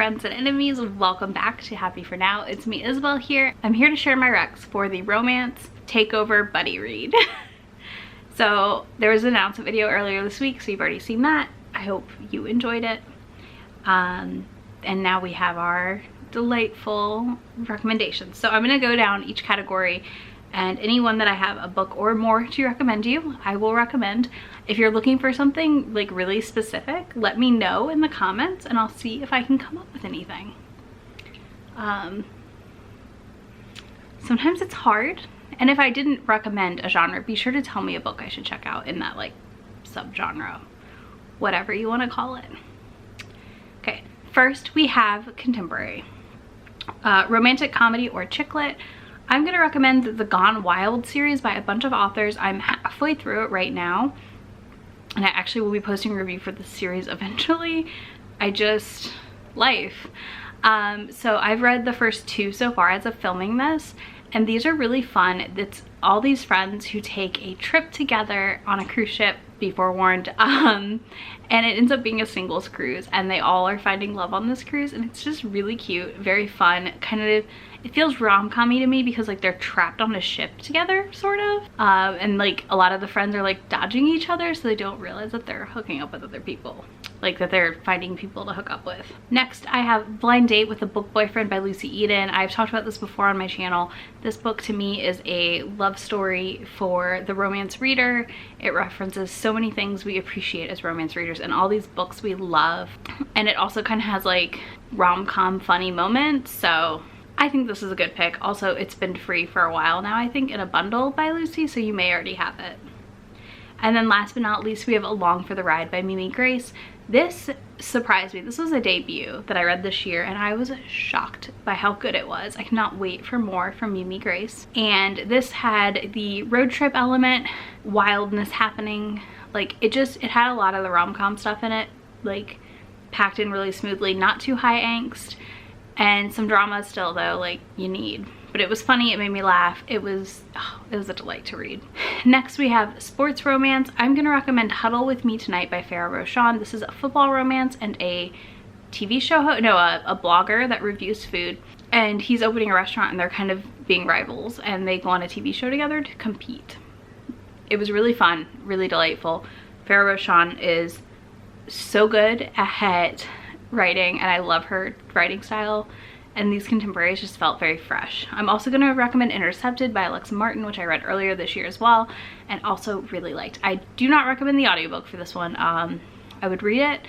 friends and enemies, welcome back to Happy For Now. It's me, Isabel here. I'm here to share my recs for the Romance Takeover buddy read. So there was an announcement video earlier this week, so you've already seen that. I hope you enjoyed it. And now we have our delightful recommendations. So I'm gonna go down each category, and anyone that I have a book or more to recommend you, I will recommend. If you're looking for something like really specific, let me know in the comments and I'll see if I can come up with anything. Sometimes it's hard, and if I didn't recommend a genre, be sure to tell me a book I should check out in that like subgenre, whatever you want to call it. Okay, first we have contemporary. Romantic comedy or chick lit. I'm going to recommend the Gone Wild series by a bunch of authors. I'm halfway through it right now, and I actually will be posting a review for this series eventually. Life. So I've read the first two so far as of filming this, and these are really fun. It's all these friends who take a trip together on a cruise ship, be forewarned, and it ends up being a singles cruise, and they all are finding love on this cruise, and it's just really cute, very fun, kind of. It feels rom-com-y to me because like they're trapped on a ship together, sort of, and like a lot of the friends are like dodging each other, so they don't realize that they're hooking up with other people, like that they're finding people to hook up with. Next, I have Blind Date with a Book Boyfriend by Lucy Eden. I've talked about this before on my channel. This book to me is a love story for the romance reader. It references so many things we appreciate as romance readers and all these books we love, and it also kind of has like rom-com funny moments, so I think this is a good pick. Also, it's been free for a while now, I think, in a bundle by Lucy, so you may already have it. And then last but not least, we have Along for the Ride by Mimi Grace. This surprised me. This was a debut that I read this year, and I was shocked by how good it was. I cannot wait for more from Mimi Grace. And this had the road trip element, wildness happening. Like, it had a lot of the rom-com stuff in it, like packed in really smoothly, not too high angst. And some drama still though, like you need. But it was funny, it made me laugh. It was a delight to read. Next we have sports romance. I'm gonna recommend Huddle With Me Tonight by Farrah Roshan. This is a football romance and a TV show, a blogger that reviews food. And he's opening a restaurant and they're kind of being rivals, and they go on a TV show together to compete. It was really fun, really delightful. Farrah Roshan is so good at writing, and I love her writing style, and these contemporaries just felt very fresh. I'm also going to recommend Intercepted by Alexa Martin, which I read earlier this year as well and also really liked. I do not recommend the audiobook for this one. I would read it,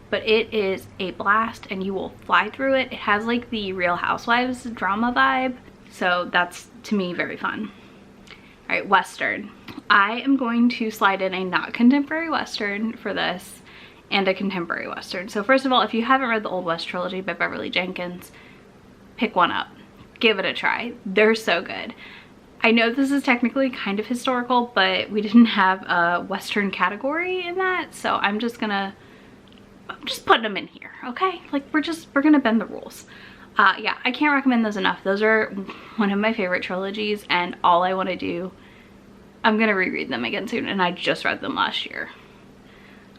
but it is a blast and you will fly through it. It has like the Real Housewives drama vibe, so that's to me very fun. All right, Western. I am going to slide in a not contemporary Western for this, and a contemporary Western. So first of all, if you haven't read the Old West trilogy by Beverly Jenkins, pick one up. Give it a try. They're so good. I know this is technically kind of historical, but we didn't have a Western category in that, so I'm just putting them in here, okay? Like we're gonna bend the rules. Yeah, I can't recommend those enough. Those are one of my favorite trilogies, and all I want to do, I'm gonna reread them again soon, and I just read them last year.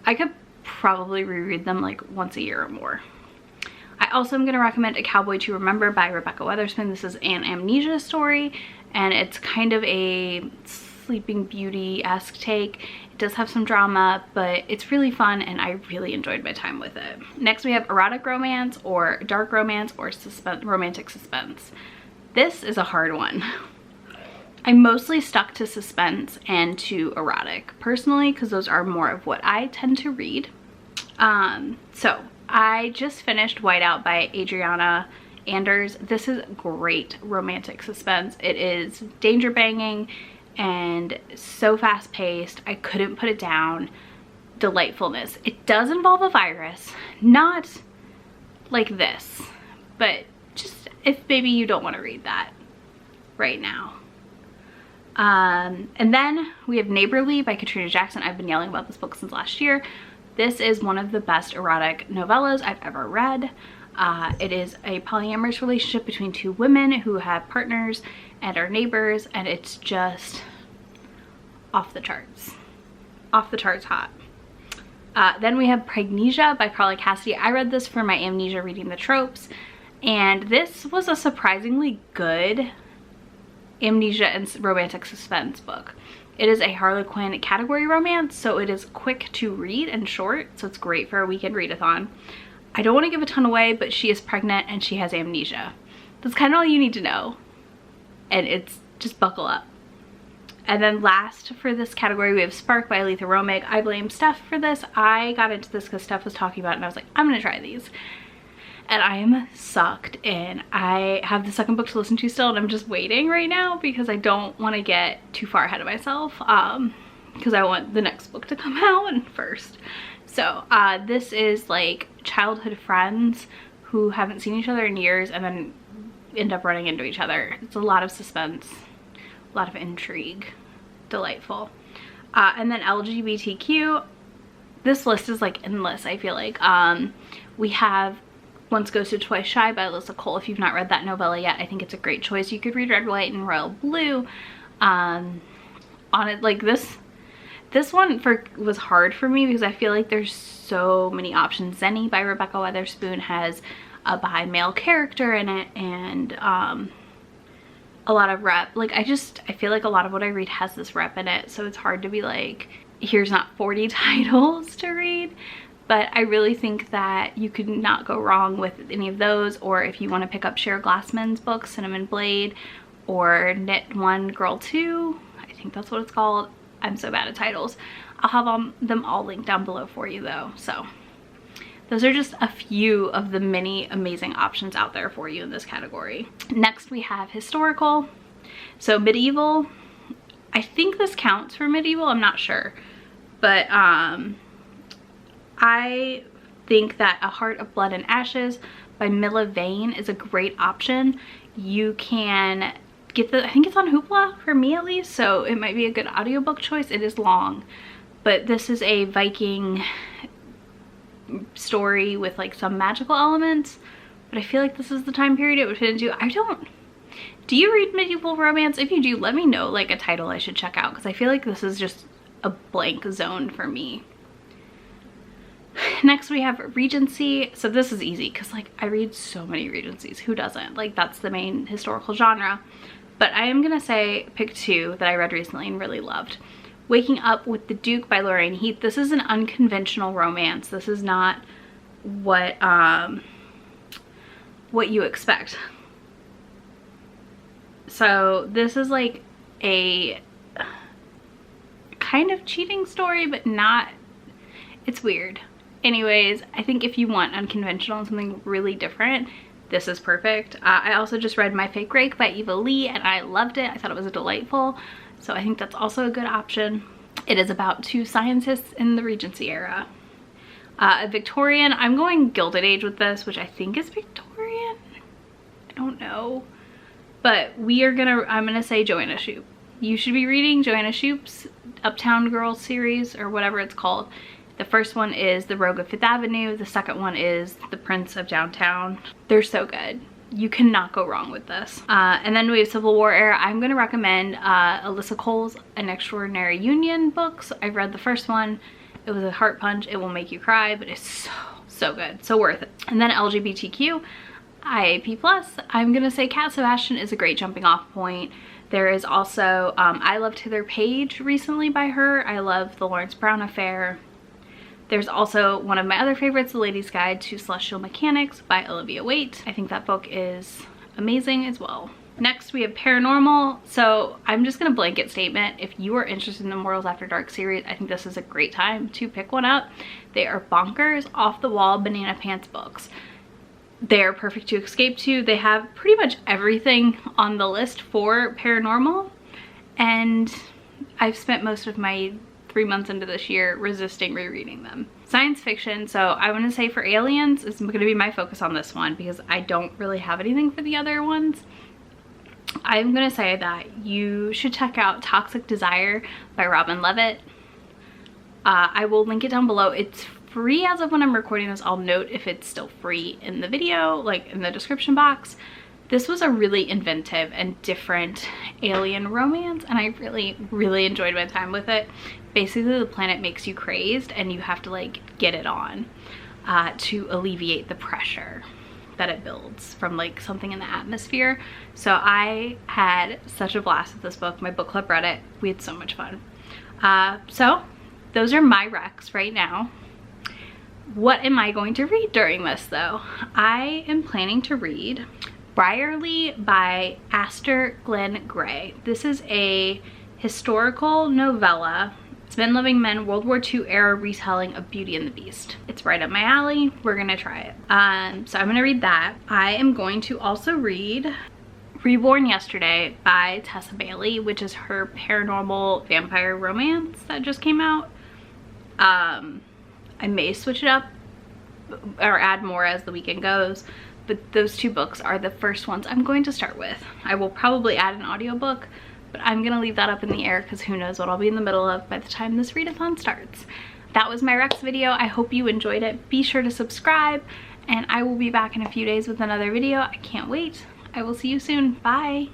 I could probably reread them like once a year or more. I also am going to recommend A Cowboy to Remember by Rebecca Weatherspoon. This is an amnesia story, and it's kind of a Sleeping Beauty-esque take. It does have some drama, but it's really fun, and I really enjoyed my time with it. Next we have erotic romance or dark romance or romantic suspense. This is a hard one. I mostly stuck to suspense and to erotic personally, because those are more of what I tend to read. So I just finished Whiteout by Adriana Anders. This is great romantic suspense. It is danger banging and so fast paced. I couldn't put it down. Delightfulness. It does involve a virus, not like this, but just if maybe you don't want to read that right now. And then we have Neighborly by Katrina Jackson. I've been yelling about this book since last year. This is one of the best erotic novellas I've ever read. It is a polyamorous relationship between two women who have partners and are neighbors, and it's just off the charts hot. Then we have Pregnesia by Carly Cassidy. I read this for my amnesia reading the tropes, and this was a surprisingly good amnesia and romantic suspense book. It is a Harlequin category romance, so it is quick to read and short, so it's great for a weekend readathon. I don't want to give a ton away, but she is pregnant and she has amnesia. That's kind of all you need to know, and it's just buckle up. And then last for this category, we have Spark by Aletha Romig. I blame Steph for this. I got into this because Steph was talking about it and I was like, I'm gonna try these. And I am sucked in. I have the second book to listen to still, and I'm just waiting right now because I don't want to get too far ahead of myself, because I want the next book to come out first. So this is like childhood friends who haven't seen each other in years and then end up running into each other. It's a lot of suspense, a lot of intrigue. Delightful. And then LGBTQ. This list is like endless, I feel like. We have Once Ghosted Twice Shy by Alyssa Cole. If you've not read that novella yet, I think it's a great choice. You could read Red, White, and Royal Blue. On it, like this one was hard for me because I feel like there's so many options. Zenny by Rebecca Weatherspoon has a bi male character in it, and a lot of rep. Like I feel like a lot of what I read has this rep in it, so it's hard to be like, here's not 40 titles to read. But I really think that you could not go wrong with any of those, or if you want to pick up Cher Glassman's book, Cinnamon Blade, or Knit 1 Girl 2, I think that's what it's called. I'm so bad at titles. I'll have them all linked down below for you though. So those are just a few of the many amazing options out there for you in this category. Next we have historical. So medieval, I think this counts for medieval, I'm not sure. But I think that A Heart of Blood and Ashes by Milla Vane is a great option. You can get I think it's on Hoopla for me at least, so it might be a good audiobook choice. It is long, but this is a Viking story with like some magical elements, but I feel like this is the time period it would fit into. Do you read medieval romance? If you do, let me know like a title I should check out, because I feel like this is just a blank zone for me. Next we have Regency. So this is easy because like I read so many Regencies. Who doesn't? Like that's the main historical genre. But I am gonna say pick two that I read recently and really loved. Waking Up with the Duke by Lorraine Heath. This is an unconventional romance. This is not what you expect. So this is like a kind of cheating story, but not, it's weird. Anyways, I think if you want unconventional and something really different, this is perfect. I also just read My Fake Rake by Eva Lee and I loved it. I thought it was delightful. So I think that's also a good option. It is about two scientists in the Regency era. A Victorian, I'm going Gilded Age with this, which I think is Victorian. I don't know. But I'm gonna say Joanna Shupe. You should be reading Joanna Shupe's Uptown Girls series, or whatever it's called. The first one is The Rogue of Fifth Avenue. The second one is The Prince of Downtown. They're so good. You cannot go wrong with this. And then we have Civil War era. I'm going to recommend Alyssa Cole's An Extraordinary Union books. I read the first one. It was a heart punch. It will make you cry, but it's so good. So worth it. And then LGBTQ, IAP+. I'm going to say Cat Sebastian is a great jumping off point. There is also I Loved Hither Page recently by her. I love The Lawrence Brown Affair. There's also one of my other favorites, The Lady's Guide to Celestial Mechanics by Olivia Waite. I think that book is amazing as well. Next we have Paranormal. So I'm just gonna blanket statement, if you are interested in the Mortals After Dark series, I think this is a great time to pick one up. They are bonkers, off the wall, banana pants books. They are perfect to escape to. They have pretty much everything on the list for paranormal, and I've spent most of my 3 months into this year resisting rereading them. Science fiction, so I want to say for aliens is going to be my focus on this one because I don't really have anything for the other ones. I'm going to say that you should check out Toxic Desire by Robin Levitt. I will link it down below. It's free as of when I'm recording this. I'll note if it's still free in the video, like in the description box. This was a really inventive and different alien romance, and I really enjoyed my time with it. Basically, the planet makes you crazed and you have to like get it on to alleviate the pressure that it builds from like something in the atmosphere. So I had such a blast with this book. My book club read it. We had so much fun. So those are my recs right now. What am I going to read during this though? I am planning to read Briarly by Aster Glenn Gray. This is a historical novella. It's Men Loving Men, World War II era retelling of Beauty and the Beast. It's right up my alley. We're gonna try it. So I'm gonna read that. I am going to also read Reborn Yesterday by Tessa Bailey, which is her paranormal vampire romance that just came out. I may switch it up or add more as the weekend goes, but those two books are the first ones I'm going to start with. I will probably add an audiobook, but I'm gonna leave that up in the air because who knows what I'll be in the middle of by the time this readathon starts. That was my Rex video. I hope you enjoyed it. Be sure to subscribe, and I will be back in a few days with another video. I can't wait. I will see you soon. Bye.